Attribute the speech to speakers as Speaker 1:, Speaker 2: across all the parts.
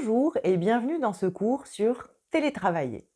Speaker 1: Bonjour et bienvenue dans ce cours sur télétravailler.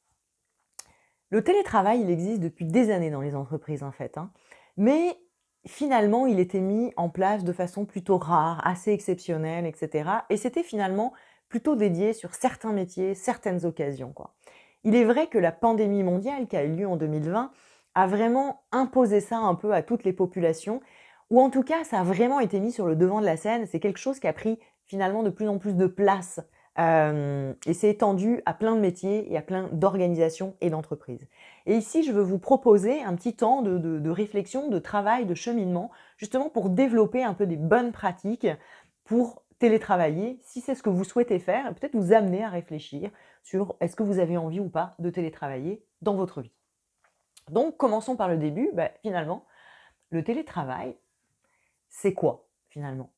Speaker 1: Le télétravail, il existe depuis des années dans les entreprises en fait, hein. Mais finalement, il était mis en place de façon plutôt rare, assez exceptionnelle, etc. Et c'était finalement plutôt dédié sur certains métiers, certaines occasions, quoi. Il est vrai que la pandémie mondiale qui a eu lieu en 2020 a vraiment imposé ça un peu à toutes les populations, ou en tout cas, ça a vraiment été mis sur le devant de la scène. C'est quelque chose qui a pris finalement de plus en plus de place et c'est étendu à plein de métiers et à plein d'organisations et d'entreprises. Et ici, je veux vous proposer un petit temps de réflexion, de travail, de cheminement, justement pour développer un peu des bonnes pratiques pour télétravailler, si c'est ce que vous souhaitez faire, et peut-être vous amener à réfléchir sur est-ce que vous avez envie ou pas de télétravailler dans votre vie. Donc, commençons par le début. Finalement, le télétravail, c'est quoi finalement?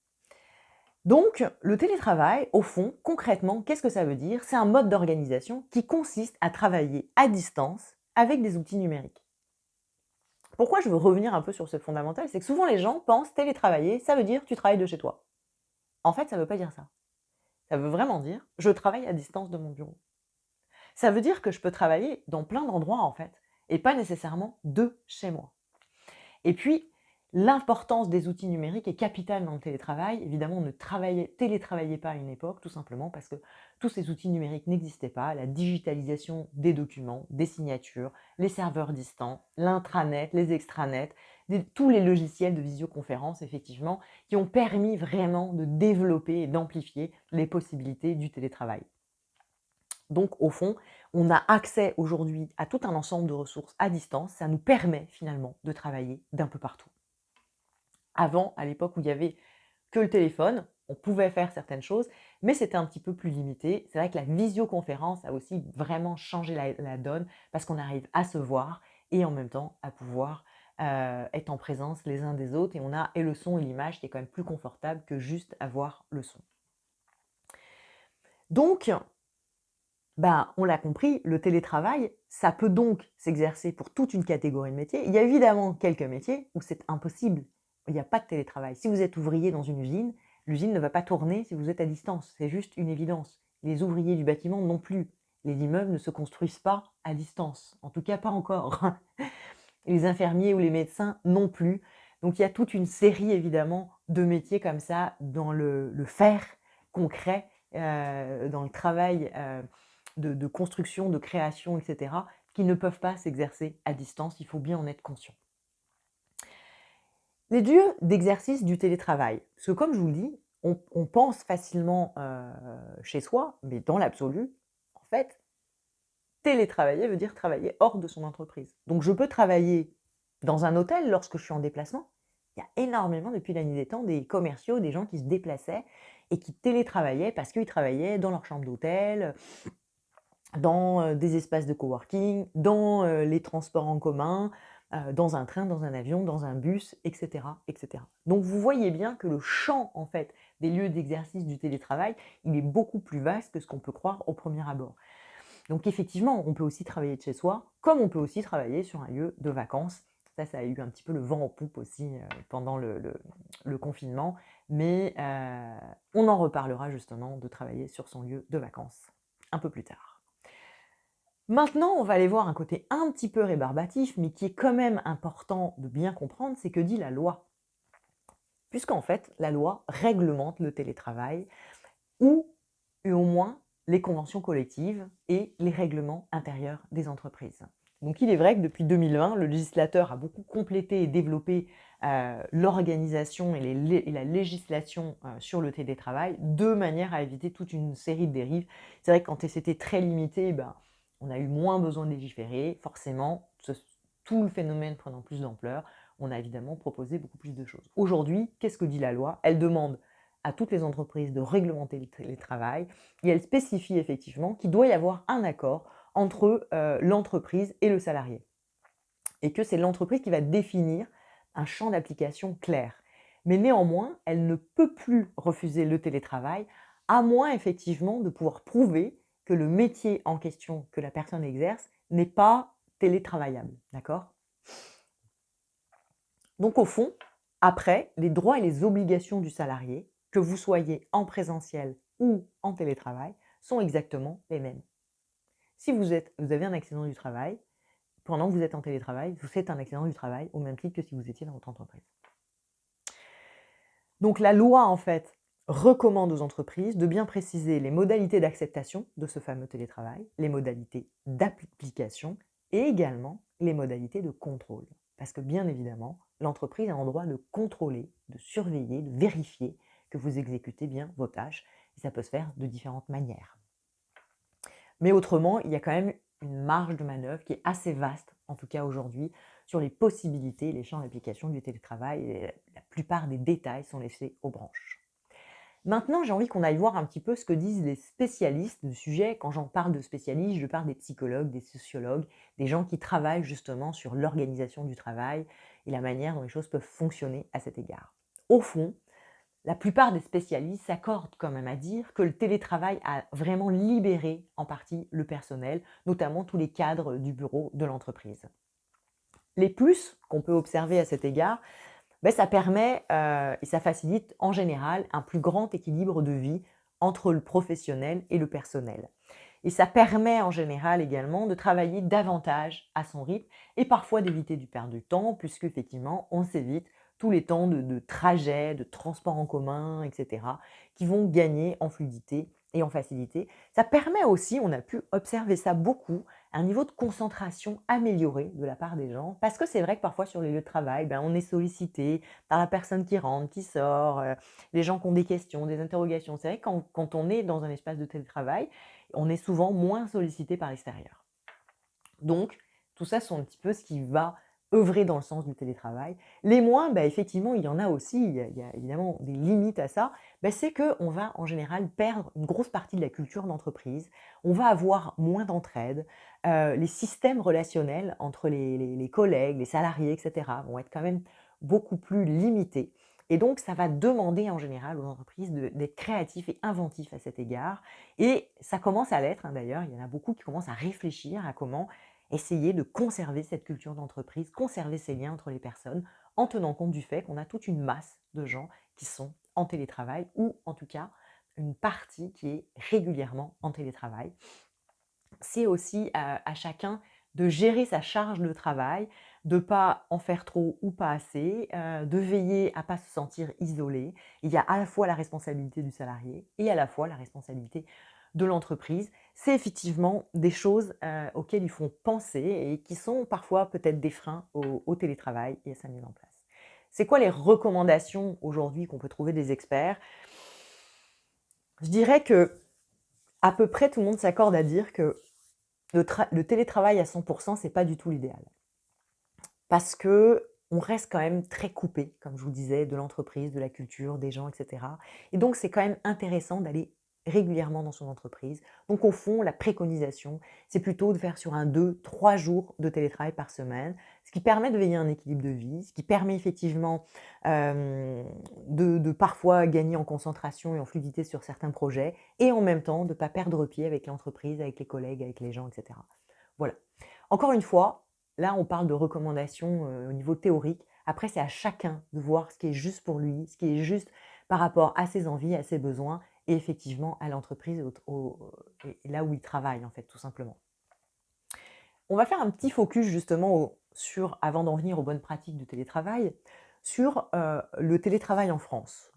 Speaker 1: Donc, le télétravail, au fond, concrètement, qu'est-ce que ça veut dire? C'est un mode d'organisation qui consiste à travailler à distance avec des outils numériques. Pourquoi je veux revenir un peu sur ce fondamental? C'est que souvent les gens pensent télétravailler, ça veut dire tu travailles de chez toi. En fait, ça ne veut pas dire ça. Ça veut vraiment dire je travaille à distance de mon bureau. Ça veut dire que je peux travailler dans plein d'endroits en fait, et pas nécessairement de chez moi. Et puis, l'importance des outils numériques est capitale dans le télétravail. Évidemment, on ne télétravaillait pas à une époque, tout simplement parce que tous ces outils numériques n'existaient pas. La digitalisation des documents, des signatures, les serveurs distants, l'intranet, les extranets, tous les logiciels de visioconférence, effectivement, qui ont permis vraiment de développer et d'amplifier les possibilités du télétravail. Donc, au fond, on a accès aujourd'hui à tout un ensemble de ressources à distance. Ça nous permet finalement de travailler d'un peu partout. Avant, à l'époque où il y avait que le téléphone, on pouvait faire certaines choses, mais c'était un petit peu plus limité. C'est vrai que la visioconférence a aussi vraiment changé la donne parce qu'on arrive à se voir et en même temps à pouvoir être en présence les uns des autres et on a et le son et l'image qui est quand même plus confortable que juste avoir le son. Donc, on l'a compris, le télétravail, ça peut donc s'exercer pour toute une catégorie de métiers. Il y a évidemment quelques métiers où c'est impossible. Il n'y a pas de télétravail. Si vous êtes ouvrier dans une usine, l'usine ne va pas tourner si vous êtes à distance. C'est juste une évidence. Les ouvriers du bâtiment non plus. Les immeubles ne se construisent pas à distance. En tout cas, pas encore. Les infirmiers ou les médecins non plus. Donc il y a toute une série évidemment de métiers comme ça dans le faire concret, dans le travail de construction, de création, etc., qui ne peuvent pas s'exercer à distance. Il faut bien en être conscient. Les lieux d'exercice du télétravail. Parce que comme je vous le dis, on pense facilement chez soi, mais dans l'absolu, en fait, télétravailler veut dire travailler hors de son entreprise. Donc je peux travailler dans un hôtel lorsque je suis en déplacement. Il y a énormément, depuis la nuit des temps, des commerciaux, des gens qui se déplaçaient et qui télétravaillaient parce qu'ils travaillaient dans leur chambre d'hôtel, dans des espaces de coworking, dans les transports en commun, dans un train, dans un avion, dans un bus, etc., etc. Donc vous voyez bien que le champ en fait des lieux d'exercice du télétravail, il est beaucoup plus vaste que ce qu'on peut croire au premier abord. Donc effectivement, on peut aussi travailler de chez soi, comme on peut aussi travailler sur un lieu de vacances. Ça a eu un petit peu le vent en poupe aussi pendant le confinement, mais on en reparlera justement de travailler sur son lieu de vacances un peu plus tard. Maintenant, on va aller voir un côté un petit peu rébarbatif, mais qui est quand même important de bien comprendre, c'est que dit la loi. Puisqu'en fait, la loi réglemente le télétravail, ou et au moins les conventions collectives et les règlements intérieurs des entreprises. Donc il est vrai que depuis 2020, le législateur a beaucoup complété et développé l'organisation et la législation sur le télétravail de manière à éviter toute une série de dérives. C'est vrai que quand c'était très limité, on a eu moins besoin de légiférer. Forcément, tout le phénomène prenant plus d'ampleur, on a évidemment proposé beaucoup plus de choses. Aujourd'hui, qu'est-ce que dit la loi? Elle demande à toutes les entreprises de réglementer le télétravail et elle spécifie effectivement qu'il doit y avoir un accord entre l'entreprise et le salarié et que c'est l'entreprise qui va définir un champ d'application clair. Mais néanmoins, elle ne peut plus refuser le télétravail à moins effectivement de pouvoir prouver que le métier en question que la personne exerce n'est pas télétravaillable. D'accord? Donc au fond, après, les droits et les obligations du salarié, que vous soyez en présentiel ou en télétravail, sont exactement les mêmes. Si vous avez un accident du travail, pendant que vous êtes en télétravail, vous faites un accident du travail au même titre que si vous étiez dans votre entreprise. Donc la loi, en fait, recommande aux entreprises de bien préciser les modalités d'acceptation de ce fameux télétravail, les modalités d'application et également les modalités de contrôle. Parce que bien évidemment, l'entreprise a en droit de contrôler, de surveiller, de vérifier que vous exécutez bien vos tâches. Et ça peut se faire de différentes manières. Mais autrement, il y a quand même une marge de manœuvre qui est assez vaste, en tout cas aujourd'hui, sur les possibilités, les champs d'application du télétravail. Et la plupart des détails sont laissés aux branches. Maintenant, j'ai envie qu'on aille voir un petit peu ce que disent les spécialistes du sujet. Quand j'en parle de spécialistes, je parle des psychologues, des sociologues, des gens qui travaillent justement sur l'organisation du travail et la manière dont les choses peuvent fonctionner à cet égard. Au fond, la plupart des spécialistes s'accordent quand même à dire que le télétravail a vraiment libéré en partie le personnel, notamment tous les cadres du bureau de l'entreprise. Les plus qu'on peut observer à cet égard, ça permet et ça facilite en général un plus grand équilibre de vie entre le professionnel et le personnel. Et ça permet en général également de travailler davantage à son rythme et parfois d'éviter du perdre du temps, puisque effectivement on s'évite tous les temps de trajet, de transport en commun, etc., qui vont gagner en fluidité et en facilité. Ça permet aussi, on a pu observer ça beaucoup, un niveau de concentration amélioré de la part des gens, parce que c'est vrai que parfois sur les lieux de travail, on est sollicité par la personne qui rentre, qui sort, les gens qui ont des questions, des interrogations. C'est vrai que quand on est dans un espace de télétravail, on est souvent moins sollicité par l'extérieur. Donc, tout ça sont un petit peu ce qui va œuvrer dans le sens du télétravail. Les moins, effectivement, il y en a aussi, il y a évidemment des limites à ça, c'est qu'on va en général perdre une grosse partie de la culture d'entreprise, on va avoir moins d'entraide, les systèmes relationnels entre les collègues, les salariés, etc., vont être quand même beaucoup plus limités. Et donc, ça va demander en général aux entreprises d'être créatifs et inventifs à cet égard. Et ça commence à l'être, d'ailleurs, il y en a beaucoup qui commencent à réfléchir à comment essayer de conserver cette culture d'entreprise, conserver ces liens entre les personnes, en tenant compte du fait qu'on a toute une masse de gens qui sont en télétravail, ou en tout cas une partie qui est régulièrement en télétravail. C'est aussi à chacun de gérer sa charge de travail, de ne pas en faire trop ou pas assez, de veiller à ne pas se sentir isolé. Il y a à la fois la responsabilité du salarié et à la fois la responsabilité de l'entreprise. C'est effectivement des choses auxquelles il faut penser et qui sont parfois peut-être des freins au télétravail et à sa mise en place. C'est quoi les recommandations aujourd'hui qu'on peut trouver des experts? Je dirais que à peu près tout le monde s'accorde à dire que le télétravail à 100%, c'est pas du tout l'idéal. Parce qu'on reste quand même très coupé, comme je vous disais, de l'entreprise, de la culture, des gens, etc. Et donc, c'est quand même intéressant d'aller régulièrement dans son entreprise. Donc, au fond, la préconisation, c'est plutôt de faire sur un 2-3 jours de télétravail par semaine, ce qui permet de veiller un équilibre de vie, ce qui permet effectivement de parfois gagner en concentration et en fluidité sur certains projets, et en même temps de ne pas perdre pied avec l'entreprise, avec les collègues, avec les gens, etc. Voilà. Encore une fois, là, on parle de recommandations au niveau théorique. Après, c'est à chacun de voir ce qui est juste pour lui, ce qui est juste par rapport à ses envies, à ses besoins et effectivement à l'entreprise et là où il travaille, en fait, tout simplement. On va faire un petit focus justement sur, avant d'en venir aux bonnes pratiques du télétravail, sur le télétravail en France.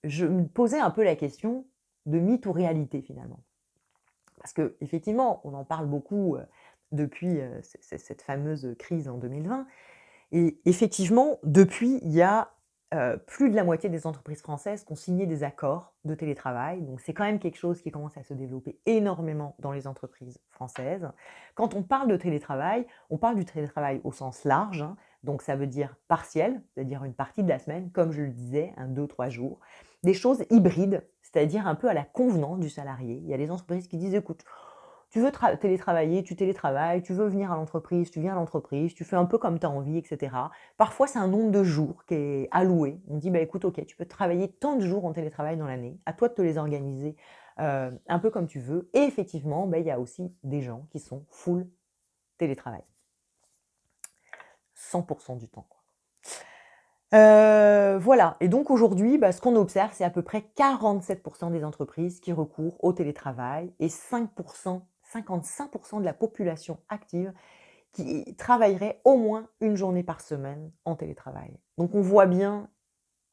Speaker 1: Je me posais un peu la question de mythe ou réalité finalement. Parce qu'effectivement, on en parle beaucoup depuis cette fameuse crise en 2020. Et effectivement, depuis, il y a plus de la moitié des entreprises françaises qui ont signé des accords de télétravail. Donc c'est quand même quelque chose qui commence à se développer énormément dans les entreprises françaises. Quand on parle de télétravail, on parle du télétravail au sens large. Donc ça veut dire partiel, c'est-à-dire une partie de la semaine, comme je le disais, 2-3 jours. Des choses hybrides, c'est-à-dire un peu à la convenance du salarié. Il y a des entreprises qui disent, écoute, tu veux télétravailler, tu télétravailles, tu veux venir à l'entreprise, tu viens à l'entreprise, tu fais un peu comme tu as envie, etc. Parfois, c'est un nombre de jours qui est alloué. On dit, écoute, ok, tu peux travailler tant de jours en télétravail dans l'année, à toi de te les organiser un peu comme tu veux. Et effectivement, il y a aussi des gens qui sont full télétravail. 100% du temps, quoi. Voilà et donc aujourd'hui, ce qu'on observe, c'est à peu près 47 des entreprises qui recourent au télétravail et 55 de la population active qui travaillerait au moins une journée par semaine en télétravail. Donc on voit bien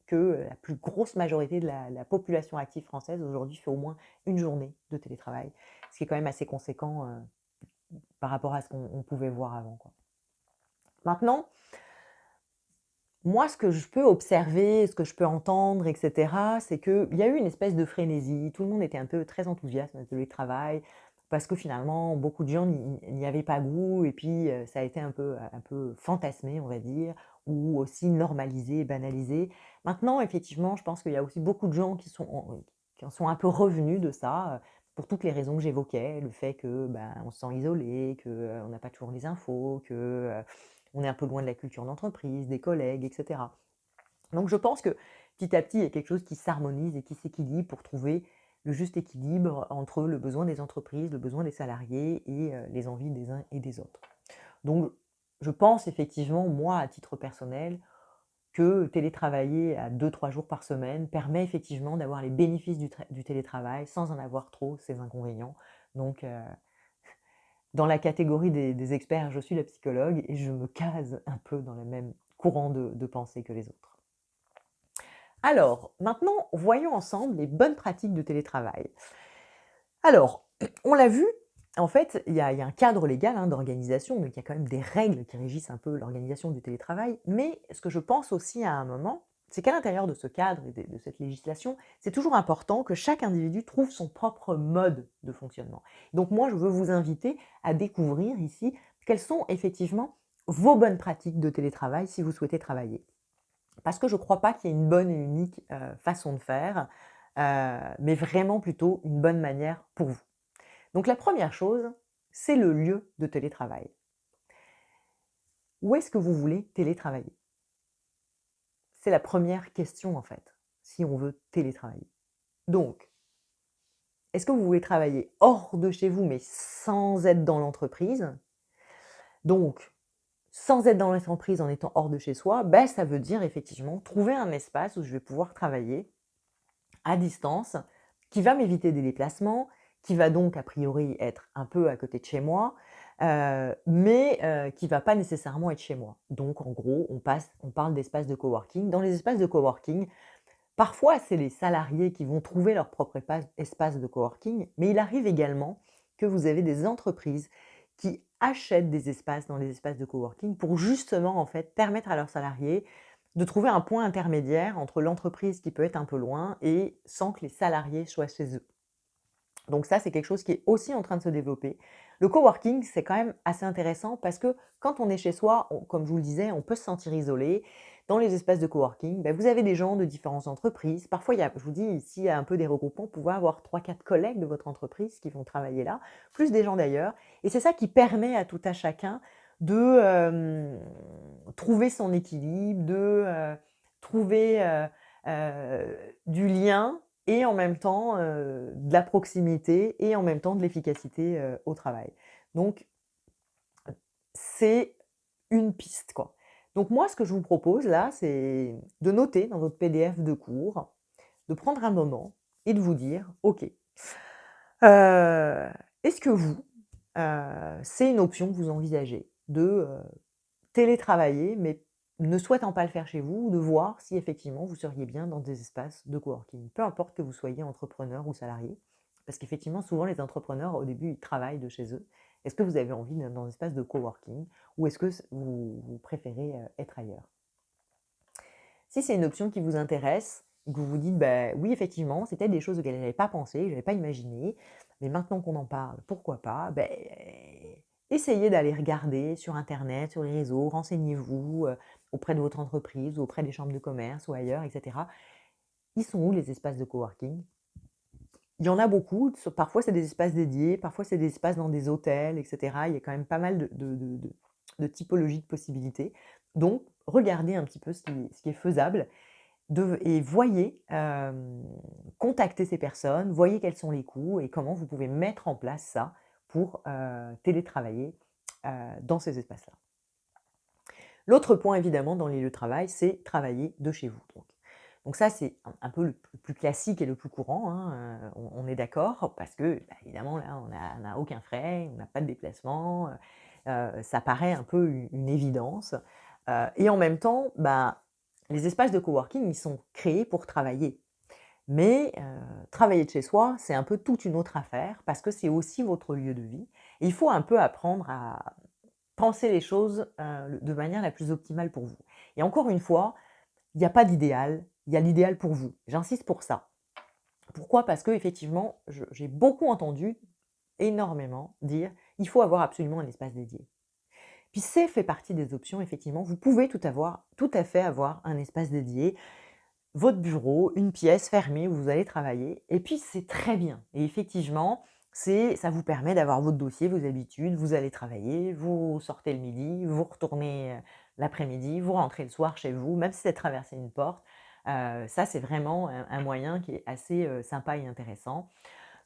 Speaker 1: que, la plus grosse majorité de la population active française aujourd'hui fait au moins une journée de télétravail, ce qui est quand même assez conséquent, par rapport à ce qu'on pouvait voir avant, quoi. Maintenant, moi, ce que je peux observer, ce que je peux entendre et cetera, c'est qu'il y a eu une espèce de frénésie. Tout le monde était un peu très enthousiaste dans le télétravail parce que finalement, beaucoup de gens n'y avaient pas goût et puis, ça a été un peu fantasmé, on va dire, ou aussi normalisé, banalisé. Maintenant, effectivement, je pense qu'il y a aussi beaucoup de gens qui en sont un peu revenus de ça, pour toutes les raisons que j'évoquais. Le fait que, on se sent isolé, que, on n'a pas toujours les infos, que, on est un peu loin de la culture d'entreprise, des collègues et cetera. Donc je pense que petit à petit, il y a quelque chose qui s'harmonise et qui s'équilibre pour trouver le juste équilibre entre le besoin des entreprises, le besoin des salariés et les envies des uns et des autres. Donc je pense effectivement, moi, à titre personnel, que télétravailler à 2-3 jours par semaine permet effectivement d'avoir les bénéfices du télétravail sans en avoir trop ses inconvénients. Donc dans la catégorie des experts, je suis la psychologue et je me case un peu dans le même courant de pensée que les autres. Alors, maintenant, voyons ensemble les bonnes pratiques de télétravail. Alors, on l'a vu, en fait, il y a un cadre légal, d'organisation, donc il y a quand même des règles qui régissent un peu l'organisation du télétravail. Mais ce que je pense aussi à un moment, c'est qu'à l'intérieur de ce cadre et de cette législation, c'est toujours important que chaque individu trouve son propre mode de fonctionnement. Donc moi, je veux vous inviter à découvrir ici quelles sont effectivement vos bonnes pratiques de télétravail si vous souhaitez travailler. Parce que je ne crois pas qu'il y ait une bonne et unique façon de faire, mais vraiment plutôt une bonne manière pour vous. Donc la première chose, c'est le lieu de télétravail. Où est-ce que vous voulez télétravailler? C'est la première question en fait, si on veut télétravailler. Donc, est-ce que vous voulez travailler hors de chez vous, mais sans être dans l'entreprise? Donc, sans être dans l'entreprise en étant hors de chez soi, ça veut dire effectivement trouver un espace où je vais pouvoir travailler à distance, qui va m'éviter des déplacements, qui va donc a priori être un peu à côté de chez moi, mais qui va pas nécessairement être chez moi. Donc en gros, on parle d'espaces de coworking. Dans les espaces de coworking, parfois c'est les salariés qui vont trouver leur propre espace de coworking, mais il arrive également que vous avez des entreprises qui achètent des espaces dans les espaces de coworking pour justement en fait permettre à leurs salariés de trouver un point intermédiaire entre l'entreprise qui peut être un peu loin et sans que les salariés soient chez eux. Donc ça, c'est quelque chose qui est aussi en train de se développer. Le coworking, c'est quand même assez intéressant parce que quand on est chez soi, comme je vous le disais, on peut se sentir isolé. Dans les espaces de coworking, vous avez des gens de différentes entreprises. Parfois, je vous dis, ici, il y a un peu des regroupements, vous pouvez avoir 3-4 collègues de votre entreprise qui vont travailler là, plus des gens d'ailleurs. Et c'est ça qui permet à tout à chacun de trouver son équilibre, de trouver du lien et en même temps, de la proximité et en même temps de l'efficacité, au travail. Donc c'est une piste, quoi. Donc moi, ce que je vous propose là, c'est de noter dans votre PDF de cours, de prendre un moment et de vous dire: «OK, est-ce que vous, c'est une option que vous envisagez de, télétravailler, mais ne souhaitant pas le faire chez vous, ou de voir si effectivement vous seriez bien dans des espaces de coworking. Peu importe que vous soyez entrepreneur ou salarié, parce qu'effectivement, souvent les entrepreneurs, au début, ils travaillent de chez eux. Est-ce que vous avez envie d'être dans un espace de coworking ou est-ce que vous préférez être ailleurs? Si c'est une option qui vous intéresse, que vous vous dites, oui, effectivement, c'était des choses auxquelles je n'avais pas pensé, je n'avais pas imaginé, mais maintenant qu'on en parle, pourquoi pas, essayez d'aller regarder sur Internet, sur les réseaux, renseignez-vous auprès de votre entreprise, ou auprès des chambres de commerce ou ailleurs, etc. Ils sont où les espaces de coworking? Il y en a beaucoup, parfois c'est des espaces dédiés, parfois c'est des espaces dans des hôtels, etc. Il y a quand même pas mal de typologies de possibilités. Donc, regardez un petit peu ce qui est faisable et voyez, contactez ces personnes, voyez quels sont les coûts et comment vous pouvez mettre en place ça pour télétravailler dans ces espaces-là. L'autre point évidemment dans les lieux de travail, c'est travailler de chez vous donc ça c'est un peu le plus classique et le plus courant, hein, on est d'accord parce que, bah, évidemment là on n'a aucun frais, on n'a pas de déplacement, ça paraît un peu une évidence, et en même temps, bah, les espaces de coworking, ils sont créés pour travailler. Mais travailler de chez soi, c'est un peu toute une autre affaire parce que c'est aussi votre lieu de vie et il faut un peu apprendre à penser les choses, de manière la plus optimale pour vous et encore une fois, il y a pas d'idéal, il y a l'idéal pour vous. J'insiste pour ça. Pourquoi? Parce qu'effectivement, je j'ai beaucoup entendu, énormément, dire: «Il faut avoir absolument un espace dédié». Puis c'est fait partie des options, effectivement, vous pouvez tout à fait avoir un espace dédié, votre bureau, une pièce fermée où vous allez travailler et puis c'est très bien et effectivement, ça vous permet d'avoir votre dossier, vos habitudes, vous allez travailler, vous sortez le midi, vous retournez, l'après-midi, vous rentrez le soir chez vous, même si c'est traverser une porte. Ça, c'est vraiment un moyen qui est assez, sympa et intéressant.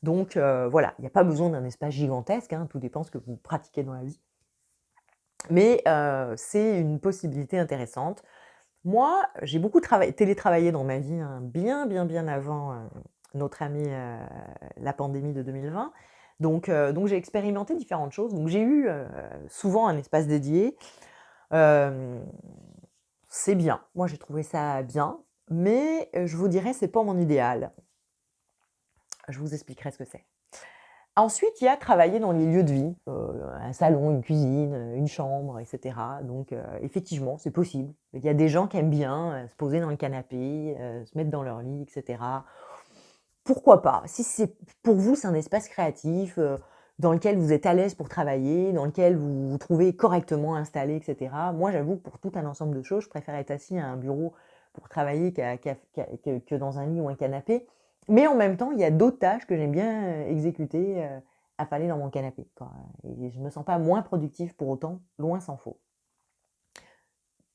Speaker 1: Donc voilà, il n'y a pas besoin d'un espace gigantesque, hein, tout dépend ce que vous pratiquez dans la vie. Mais c'est une possibilité intéressante. Moi, j'ai beaucoup télétravaillé dans ma vie, hein, bien, bien, bien avant, notre amie, la pandémie de 2020. Donc j'ai expérimenté différentes choses. Donc j'ai eu, souvent un espace dédié. Hem, c'est bien. Moi, j'ai trouvé ça bien, mais je vous dirais, c'est pas mon idéal. Je vous expliquerai ce que c'est. Ensuite, il y a travailler dans les lieux de vie, un salon, une cuisine, une chambre et cetera. Donc effectivement, c'est possible. Il y a des gens qui aiment bien, se poser dans le canapé, se mettre dans leur lit et cetera. Pourquoi pas? Si c'est pour vous, c'est un espace créatif, dans lequel vous êtes à l'aise pour travailler, dans lequel vous vous trouvez correctement installé et cetera. Moi, j'avoue que pour tout un ensemble de choses, je préfère être assis à un bureau pour travailler que dans un lit ou un canapé. Mais en même temps, il y a d'autres tâches que j'aime bien, exécuter, affalée dans mon canapé, quoi, et je me sens pas moins productive pour autant, loin s'en faut.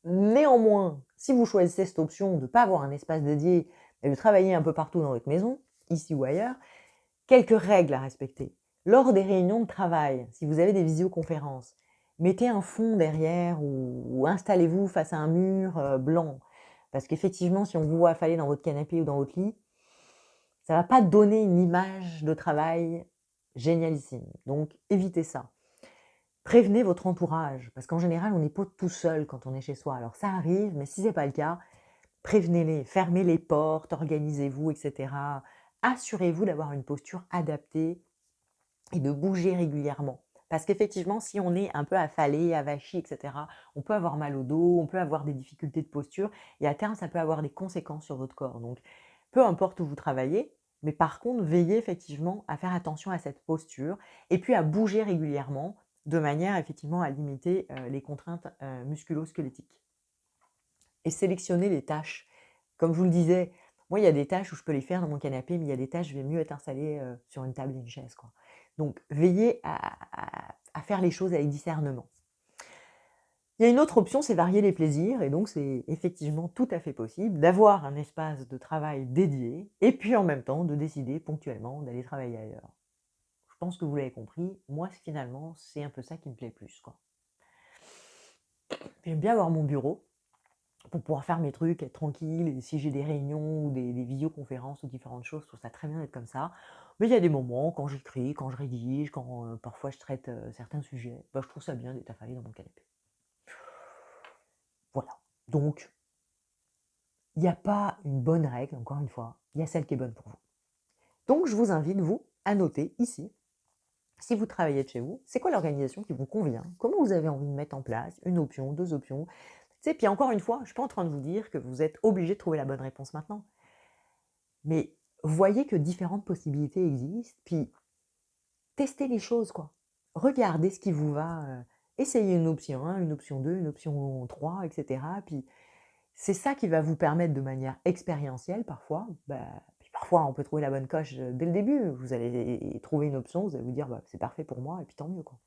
Speaker 1: Néanmoins, si vous choisissez cette option de ne pas avoir un espace dédié et de travailler un peu partout dans votre maison, ici ou ailleurs, quelques règles à respecter. Lors des réunions de travail, si vous avez des visioconférences, mettez un fond derrière ou installez-vous face à un mur, blanc. Parce qu'effectivement, si on vous voit affaler dans votre canapé ou dans votre lit, ça va pas donner une image de travail génialissime. Donc évitez ça. Prévenez votre entourage, parce qu'en général, on n'est pas tout seul quand on est chez soi. Alors ça arrive, mais si c'est pas le cas, prévenez-les, fermez les portes, organisez-vous et cetera. Assurez-vous d'avoir une posture adaptée et de bouger régulièrement. Parce qu'effectivement, si on est un peu affalé, avachi et cetera, on peut avoir mal au dos, on peut avoir des difficultés de posture et à terme, ça peut avoir des conséquences sur votre corps. Donc, peu importe où vous travaillez, mais par contre, veillez effectivement à faire attention à cette posture et puis à bouger régulièrement de manière effectivement à limiter, les contraintes, musculo-squelettiques. Et sélectionnez les tâches. Comme je vous le disais, moi, il y a des tâches où je peux les faire dans mon canapé, mais il y a des tâches, je vais mieux être installée, sur une table et une chaise, quoi. Donc veillez à faire les choses avec discernement. Il y a une autre option, c'est varier les plaisirs et donc c'est effectivement tout à fait possible d'avoir un espace de travail dédié et puis en même temps de décider ponctuellement d'aller travailler ailleurs. Je pense que vous l'avez compris, moi finalement, c'est un peu ça qui me plaît le plus, quoi. J'aime bien avoir mon bureau pour pouvoir faire mes trucs, être tranquille et si j'ai des réunions ou des visioconférences ou différentes choses, je trouve ça très bien d'être comme ça. Mais il y a des moments quand j'écris, quand je rédige, quand, parfois je traite, certains sujets, bah, je trouve ça bien d'être affalé dans mon canapé. Voilà. Donc il n'y a pas une bonne règle, encore une fois, il y a celle qui est bonne pour vous. Donc je vous invite, vous, à noter ici, si vous travaillez de chez vous, c'est quoi l'organisation qui vous convient? Comment vous avez envie de mettre en place? Une option, 2 options? Tu sais, puis encore une fois, je ne suis pas en train de vous dire que vous êtes obligé de trouver la bonne réponse maintenant. Mais voyez que différentes possibilités existent, puis testez les choses, quoi. Regardez ce qui vous va, essayez une option 1, une option 2, une option 3 et cetera. Puis c'est ça qui va vous permettre de manière expérientielle parfois, bah, puis parfois on peut trouver la bonne coche, dès le début. Vous allez trouver une option, vous allez vous dire: «Bah, c'est parfait pour moi» et puis tant mieux, quoi.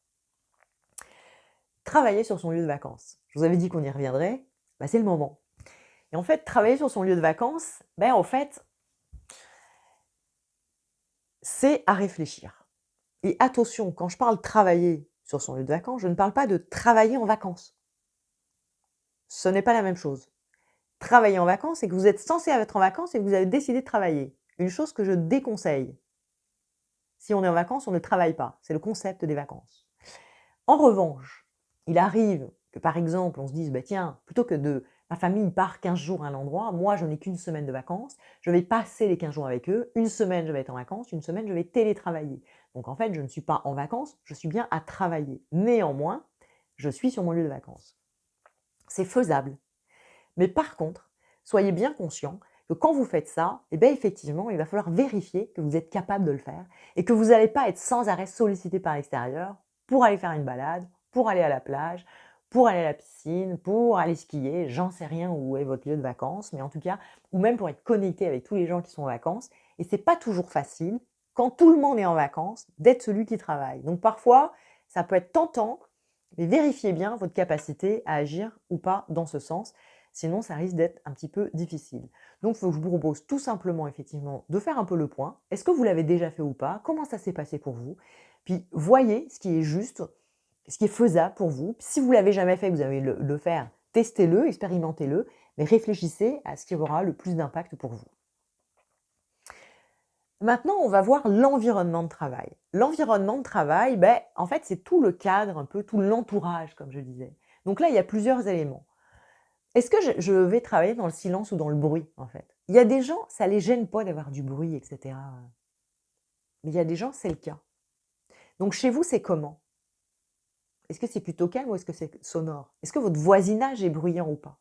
Speaker 1: Travailler sur son lieu de vacances. Je vous avais dit qu'on y reviendrait, bah, c'est le moment. Et en fait, travailler sur son lieu de vacances, ben, en fait, c'est à réfléchir. Et attention, quand je parle travailler sur son lieu de vacances, je ne parle pas de travailler en vacances. ce n'est pas la même chose. Travailler en vacances, c'est que vous êtes censé être en vacances et que vous avez décidé de travailler. Une chose que je déconseille. Si on est en vacances, on ne travaille pas. C'est le concept des vacances. En revanche, il arrive que, par exemple, on se dise: «Bah, tiens, plutôt que de ma famille part 15 jours à un endroit, moi, je n'ai qu'une semaine de vacances, je vais passer les 15 jours avec eux. Une semaine, je vais être en vacances, une semaine, je vais télétravailler». Donc en fait, je ne suis pas en vacances, je suis bien à travailler. Néanmoins, je suis sur mon lieu de vacances. C'est faisable. Mais par contre, soyez bien conscient que quand vous faites ça, eh bien effectivement, il va falloir vérifier que vous êtes capable de le faire et que vous n'allez pas être sans arrêt sollicité par l'extérieur pour aller faire une balade, pour aller à la plage, pour aller à la piscine, pour aller skier, j'en sais rien où est votre lieu de vacances, mais en tout cas, ou même pour être connecté avec tous les gens qui sont en vacances. Et c'est pas toujours facile, quand tout le monde est en vacances, d'être celui qui travaille. Donc parfois, ça peut être tentant, mais vérifiez bien votre capacité à agir ou pas dans ce sens. Sinon, ça risque d'être un petit peu difficile. Donc, je vous propose tout simplement, effectivement, de faire un peu le point. Est-ce que vous l'avez déjà fait ou pas? Comment ça s'est passé pour vous? Puis, voyez ce qui est juste, ce qui est faisable pour vous. Puis, si vous l'avez jamais fait, vous allez le faire, testez-le, expérimentez-le, mais réfléchissez à ce qui aura le plus d'impact pour vous. Maintenant, on va voir l'environnement de travail. L'environnement de travail, ben, en fait, c'est tout le cadre, un peu tout l'entourage, comme je disais. Donc là, il y a plusieurs éléments. Est-ce que je vais travailler dans le silence ou dans le bruit, en fait? Il y a des gens, ça les gêne pas d'avoir du bruit et cetera, mais il y a des gens, c'est le cas. Donc chez vous, c'est comment? Est-ce que c'est plutôt calme ou est-ce que c'est sonore? Est-ce que votre voisinage est bruyant ou pas?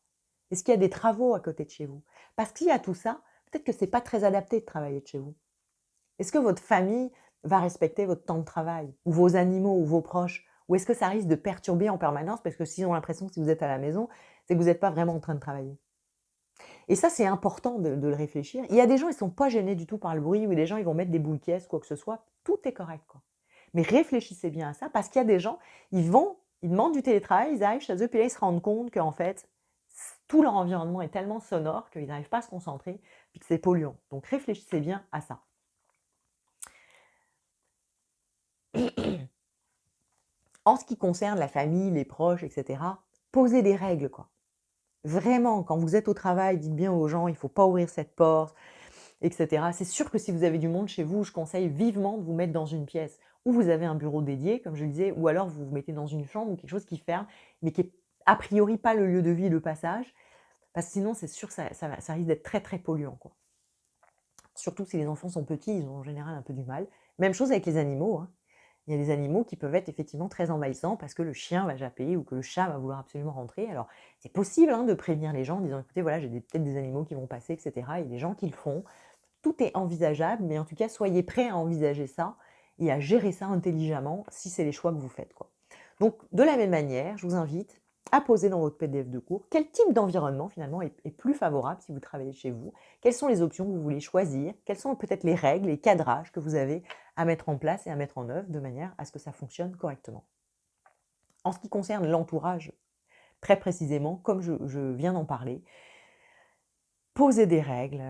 Speaker 1: Est-ce qu'il y a des travaux à côté de chez vous? Parce qu'il y a tout ça, peut-être que c'est pas très adapté de travailler de chez vous. Est-ce que votre famille va respecter votre temps de travail? Ou vos animaux ou vos proches? Ou est-ce que ça risque de perturber en permanence parce que s'ils ont l'impression que si vous êtes à la maison, c'est que vous n'êtes pas vraiment en train de travailler? Et ça, c'est important de le réfléchir. Il y a des gens, ils sont pas gênés du tout par le bruit ou des gens, ils vont mettre des boules caisses, quoi que ce soit. Tout est correct, quoi. Mais réfléchissez bien à ça parce qu'il y a des gens, ils demandent du télétravail, ils arrivent chez eux, puis là, ils se rendent compte qu'en fait, tout leur environnement est tellement sonore qu'ils n'arrivent pas à se concentrer, puis que c'est polluant. Donc réfléchissez bien à ça. En ce qui concerne la famille, les proches, etc., posez des règles, quoi. Vraiment, quand vous êtes au travail, dites bien aux gens, il ne faut pas ouvrir cette porte, etc. C'est sûr que si vous avez du monde chez vous, je conseille vivement de vous mettre dans une pièce où vous avez un bureau dédié, comme je le disais, ou alors vous vous mettez dans une chambre ou quelque chose qui ferme, mais qui est a priori pas le lieu de vie, le passage, parce que sinon c'est sûr que ça risque d'être très très polluant, quoi. Surtout si les enfants sont petits, ils ont en général un peu du mal. Même chose avec les animaux, hein. Il y a des animaux qui peuvent être effectivement très envahissants parce que le chien va japper ou que le chat va vouloir absolument rentrer. Alors, c'est possible hein, de prévenir les gens en disant, écoutez, voilà, j'ai peut-être des animaux qui vont passer, etc. Il y a des gens qui le font. Tout est envisageable, mais en tout cas, soyez prêts à envisager ça et à gérer ça intelligemment si c'est les choix que vous faites, quoi. Donc, de la même manière, je vous invite à poser dans votre PDF de cours quel type d'environnement finalement est plus favorable si vous travaillez chez vous, quelles sont les options que vous voulez choisir, quelles sont peut-être les règles, les cadrages que vous avez à mettre en place et à mettre en œuvre de manière à ce que ça fonctionne correctement. En ce qui concerne l'entourage, très précisément, comme je viens d'en parler, posez des règles,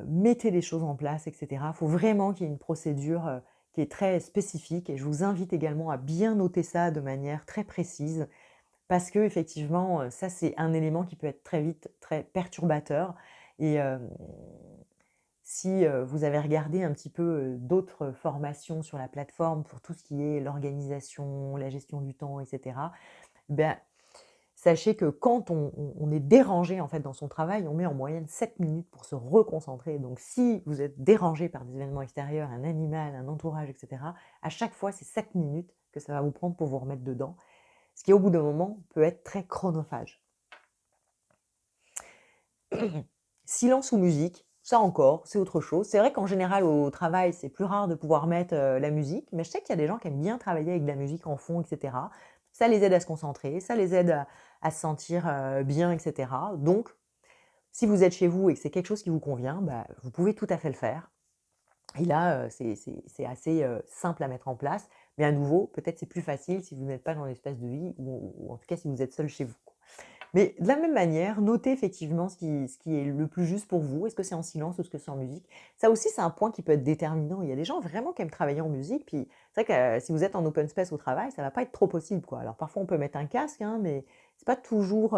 Speaker 1: mettez des choses en place, etc. Il faut vraiment qu'il y ait une procédure qui est très spécifique et je vous invite également à bien noter ça de manière très précise parce que effectivement, ça c'est un élément qui peut être très vite très perturbateur et si, vous avez regardé un petit peu, d'autres formations sur la plateforme pour tout ce qui est l'organisation, la gestion du temps et cetera, ben, sachez que quand on est dérangé, en fait, dans son travail, on met en moyenne 7 minutes pour se reconcentrer. Donc si vous êtes dérangé par des événements extérieurs, un animal, un entourage et cetera, à chaque fois, c'est 7 minutes que ça va vous prendre pour vous remettre dedans, ce qui, au bout d'un moment, peut être très chronophage. Silence ou musique, ça encore, c'est autre chose. C'est vrai qu'en général, au travail, c'est plus rare de pouvoir mettre, la musique, mais je sais qu'il y a des gens qui aiment bien travailler avec de la musique en fond et cetera. Ça les aide à se concentrer, ça les aide à se sentir, bien et cetera. Donc, si vous êtes chez vous et que c'est quelque chose qui vous convient, bah, vous pouvez tout à fait le faire. Et là, c'est assez, simple à mettre en place, mais à nouveau, peut-être c'est plus facile si vous n'êtes pas dans l'espace de vie ou en tout cas si vous êtes seul chez vous. Mais de la même manière, notez effectivement ce qui est le plus juste pour vous. Est-ce que c'est en silence ou est-ce que c'est en musique? Ça aussi, c'est un point qui peut être déterminant. Il y a des gens vraiment qui aiment travailler en musique, puis c'est vrai que, si vous êtes en open space au travail, ça va pas être trop possible, quoi. Alors parfois, on peut mettre un casque, hein, mais c'est pas toujours,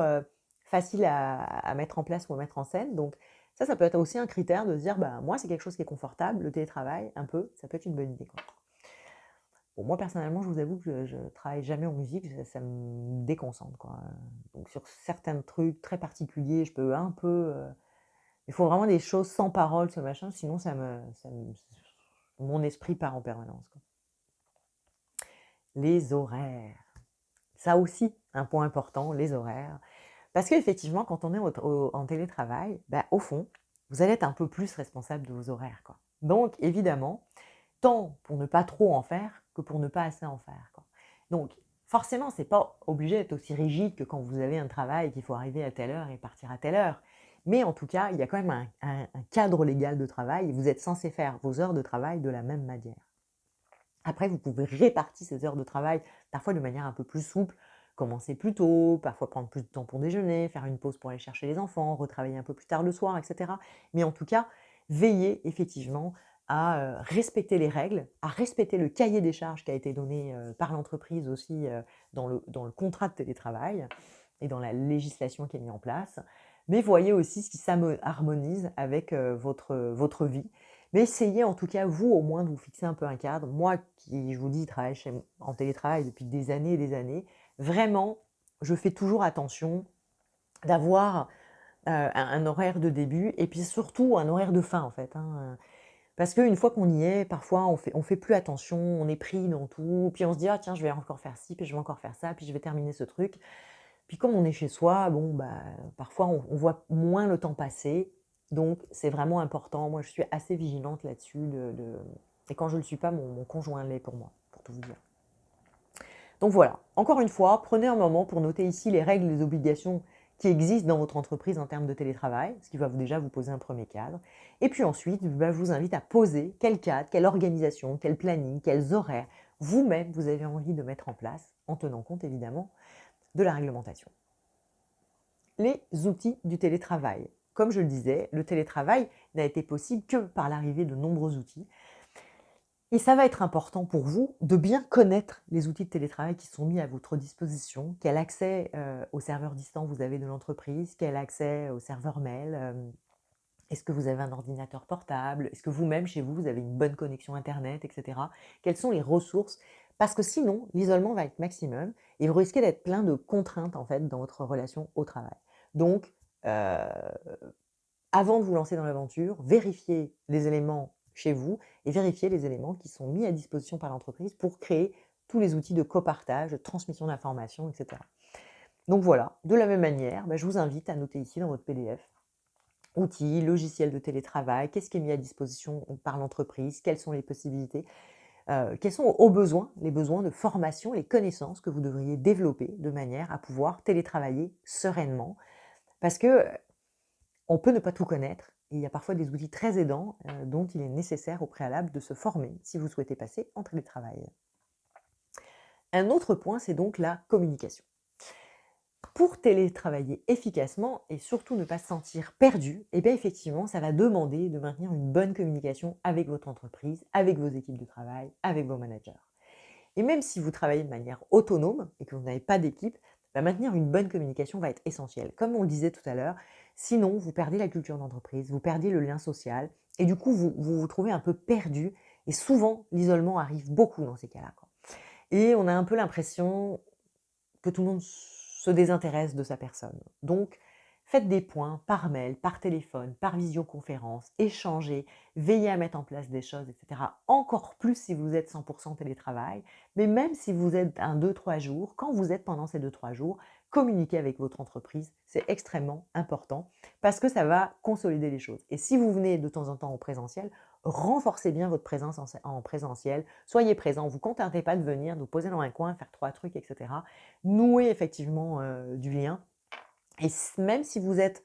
Speaker 1: facile à mettre en place ou à mettre en scène. Donc ça peut être aussi un critère de se dire: «Bah, moi, c'est quelque chose qui est confortable, le télétravail, un peu, ça peut être une bonne idée, quoi». Bon, moi, personnellement, je vous avoue que je travaille jamais en musique, ça me déconcentre, quoi, donc sur certains trucs très particuliers, je peux un peu, il faut vraiment des choses sans parole, ce machin, sinon ça me mon esprit part en permanence, quoi. Les horaires. Ça aussi, un point important, les horaires. Parce qu'effectivement, quand on est en télétravail, bah, au fond, vous allez être un peu plus responsable de vos horaires, quoi. Donc évidemment, tant pour ne pas trop en faire que pour ne pas assez en faire, quoi. Donc forcément, c'est pas obligé d'être aussi rigide que quand vous avez un travail qu'il faut arriver à telle heure et partir à telle heure. Mais en tout cas, il y a quand même un cadre légal de travail et vous êtes censé faire vos heures de travail de la même manière. Après, vous pouvez répartir ces heures de travail, parfois de manière un peu plus souple, commencer plus tôt, parfois prendre plus de temps pour déjeuner, faire une pause pour aller chercher les enfants, retravailler un peu plus tard le soir, etc. Mais en tout cas, veillez effectivement à respecter les règles, à respecter le cahier des charges qui a été donné par l'entreprise aussi dans le contrat de télétravail et dans la législation qui est mise en place. Mais voyez aussi ce qui s'harmonise avec votre vie. Mais essayez en tout cas, vous, au moins, de vous fixer un peu un cadre. Moi, qui, je vous dis, travaille en télétravail depuis des années et des années, vraiment, je fais toujours attention d'avoir un horaire de début et puis surtout un horaire de fin, en fait, hein. Parce qu'une fois qu'on y est, parfois, on fait plus attention, on est pris dans tout. Puis on se dit, ah tiens, je vais encore faire ci, puis je vais encore faire ça, puis je vais terminer ce truc. Puis comme on est chez soi, bon, bah, parfois on voit moins le temps passer, donc c'est vraiment important. Moi, je suis assez vigilante là-dessus et quand je ne le suis pas, mon conjoint l'est pour moi, pour tout vous dire. Donc voilà, encore une fois, prenez un moment pour noter ici les règles et les obligations qui existent dans votre entreprise en termes de télétravail, ce qui va déjà vous poser un premier cadre. Et puis ensuite, bah, je vous invite à poser quel cadre, quelle organisation, quel planning, quels horaires vous-même vous avez envie de mettre en place, en tenant compte évidemment de la réglementation. Les outils du télétravail. Comme je le disais, le télétravail n'a été possible que par l'arrivée de nombreux outils. Et ça va être important pour vous de bien connaître les outils de télétravail qui sont mis à votre disposition, quel accès aux serveurs distants vous avez de l'entreprise, quel accès aux serveurs mail, est-ce que vous avez un ordinateur portable, est-ce que vous-même chez vous, vous avez une bonne connexion Internet, etc. Quelles sont les ressources? Parce que sinon, l'isolement va être maximum et vous risquez d'être plein de contraintes en fait dans votre relation au travail. Donc, avant de vous lancer dans l'aventure, vérifiez les éléments chez vous et vérifiez les éléments qui sont mis à disposition par l'entreprise pour créer tous les outils de copartage, de transmission d'informations, etc. Donc voilà, de la même manière, je vous invite à noter ici dans votre PDF outils, logiciels de télétravail, qu'est-ce qui est mis à disposition par l'entreprise, quelles sont les possibilités, quels sont les besoins de formation, les connaissances que vous devriez développer de manière à pouvoir télétravailler sereinement. Parce que on peut ne pas tout connaître et il y a parfois des outils très aidants dont il est nécessaire au préalable de se former si vous souhaitez passer en télétravail. Un autre point, c'est donc la communication. Pour télétravailler efficacement et surtout ne pas se sentir perdu, eh bien effectivement, ça va demander de maintenir une bonne communication avec votre entreprise, avec vos équipes de travail, avec vos managers. Et même si vous travaillez de manière autonome et que vous n'avez pas d'équipe, maintenir une bonne communication va être essentiel. Comme on le disait tout à l'heure, sinon vous perdez la culture d'entreprise, vous perdez le lien social et du coup vous trouvez un peu perdu et souvent l'isolement arrive beaucoup dans ces cas-là, quoi. Et on a un peu l'impression que tout le monde se désintéresse de sa personne. Donc, faites des points par mail, par téléphone, par visioconférence, échangez, veillez à mettre en place des choses, etc. Encore plus si vous êtes 100% télétravail, mais même si vous êtes un 2-3 jours, quand vous êtes pendant ces 2-3 jours, communiquez avec votre entreprise, c'est extrêmement important parce que ça va consolider les choses. Et si vous venez de temps en temps en présentiel, renforcez bien votre présence en présentiel, soyez présent, vous ne contentez pas de venir, de vous poser dans un coin, faire 3 trucs, etc. Nouez effectivement du lien. Et même si vous êtes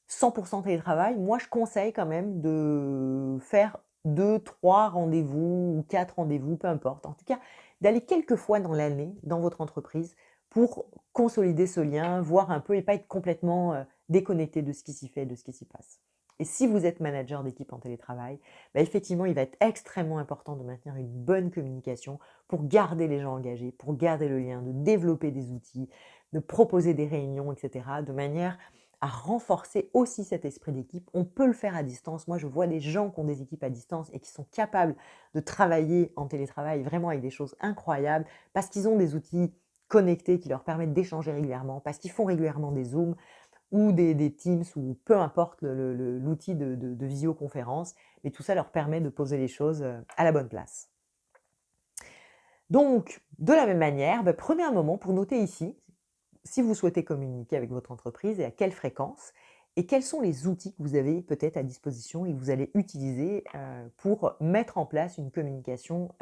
Speaker 1: 100% télétravail, moi je conseille quand même de faire 2-3 rendez-vous ou 4 rendez-vous, peu importe. En tout cas, d'aller quelques fois dans l'année dans votre entreprise pour consolider ce lien, voir un peu et pas être complètement déconnecté de ce qui s'y fait, de ce qui s'y passe. Et si vous êtes manager d'équipe en télétravail, effectivement, il va être extrêmement important de maintenir une bonne communication pour garder les gens engagés, pour garder le lien, de développer des outils, de proposer des réunions, et cetera, de manière à renforcer aussi cet esprit d'équipe. On peut le faire à distance. Moi, je vois des gens qui ont des équipes à distance et qui sont capables de travailler en télétravail vraiment avec des choses incroyables parce qu'ils ont des outils connectés qui leur permettent d'échanger régulièrement, parce qu'ils font régulièrement des Zooms ou des Teams ou peu importe l'outil de visioconférence, mais tout ça leur permet de poser les choses à la bonne place. Donc, de la même manière, prenez un moment pour noter ici si vous souhaitez communiquer avec votre entreprise et à quelle fréquence, et quels sont les outils que vous avez peut-être à disposition et que vous allez utiliser pour mettre en place une communication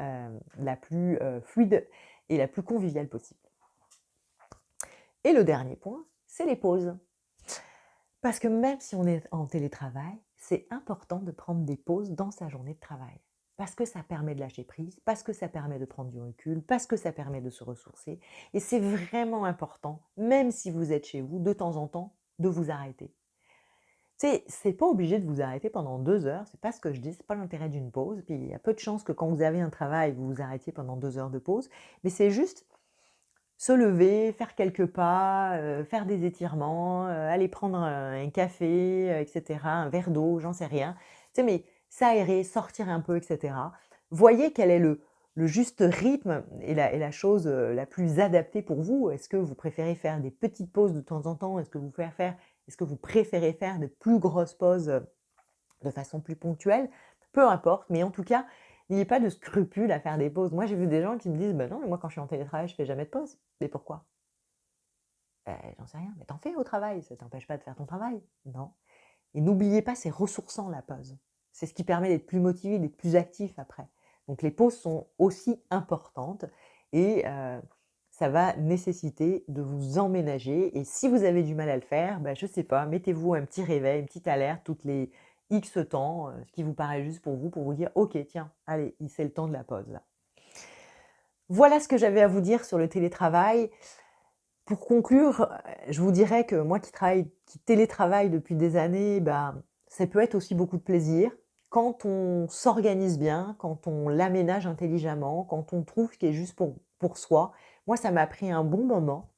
Speaker 1: la plus fluide et la plus conviviale possible. Et le dernier point, c'est les pauses. Parce que même si on est en télétravail, c'est important de prendre des pauses dans sa journée de travail. Parce que ça permet de lâcher prise, parce que ça permet de prendre du recul, parce que ça permet de se ressourcer. Et c'est vraiment important, même si vous êtes chez vous, de temps en temps, de vous arrêter. Tu sais, c'est pas obligé de vous arrêter pendant 2 heures, c'est pas ce que je dis, c'est pas l'intérêt d'une pause. Puis il y a peu de chances que quand vous avez un travail, vous vous arrêtiez pendant 2 heures de pause. Mais c'est juste se lever, faire quelques pas, faire des étirements, aller prendre un café, et cetera, un verre d'eau, j'en sais rien. Tu sais, mais s'aérer, sortir un peu, et cetera. Voyez quel est le juste rythme et la chose, la plus adaptée pour vous. Est-ce que vous préférez faire des petites pauses de temps en temps? Est-ce que vous préférez faire de plus grosses pauses, de façon plus ponctuelle? Peu importe, mais en tout cas, n'ayez pas de scrupules à faire des pauses. Moi, j'ai vu des gens qui me disent: «Bah non, mais moi quand je suis en télétravail, je fais jamais de pause». Mais pourquoi? J'en sais rien. Mais t'en fais au travail, ça t'empêche pas de faire ton travail, non? Et n'oubliez pas, c'est ressourçant la pause. C'est ce qui permet d'être plus motivé, d'être plus actif après. Donc les pauses sont aussi importantes et ça va nécessiter de vous emménager. Et si vous avez du mal à le faire, je sais pas, mettez-vous un petit réveil, une petite alerte toutes les X temps, ce qui vous paraît juste pour vous dire: «OK, tiens, allez, c'est le temps de la pause là». Voilà ce que j'avais à vous dire sur le télétravail. Pour conclure, je vous dirais que moi qui télétravaille depuis des années, ça peut être aussi beaucoup de plaisir. Quand on s'organise bien, quand on l'aménage intelligemment, quand on trouve ce qui est juste pour soi. Moi, ça m'a pris un bon moment,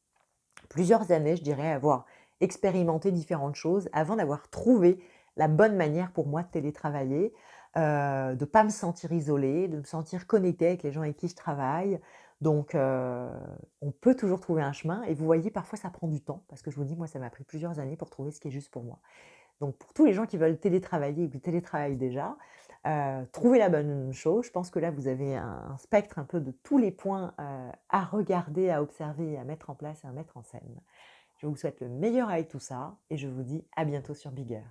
Speaker 1: plusieurs années, je dirais, à avoir expérimenté différentes choses avant d'avoir trouvé la bonne manière pour moi de télétravailler, de ne pas me sentir isolée, de me sentir connectée avec les gens avec qui je travaille. Donc, on peut toujours trouver un chemin et vous voyez, parfois ça prend du temps parce que je vous dis, moi, ça m'a pris plusieurs années pour trouver ce qui est juste pour moi. Donc pour tous les gens qui veulent télétravailler ou qui télétravaillent déjà, trouvez la bonne chose. Je pense que là, vous avez un spectre un peu de tous les points, à regarder, à observer, à mettre en place et à mettre en scène. Je vous souhaite le meilleur avec tout ça et je vous dis à bientôt sur Bigger.